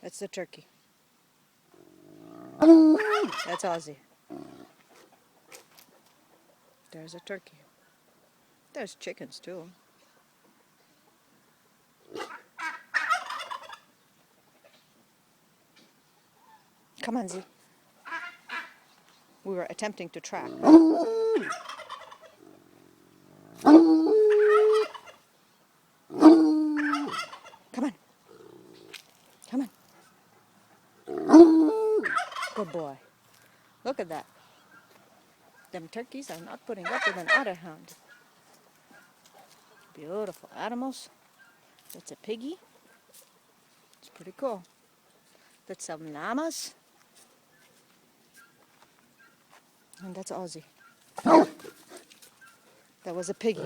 That's the turkey. That's Ozzy. There's a turkey. There's chickens too. Come on, Z. We were attempting to track. Come on. Come on. Good boy. Look at that. Them turkeys are not putting up with an Otterhound. Beautiful animals. That's a piggy. It's pretty cool. That's some llamas. And that's Ozzy. That was a piggy.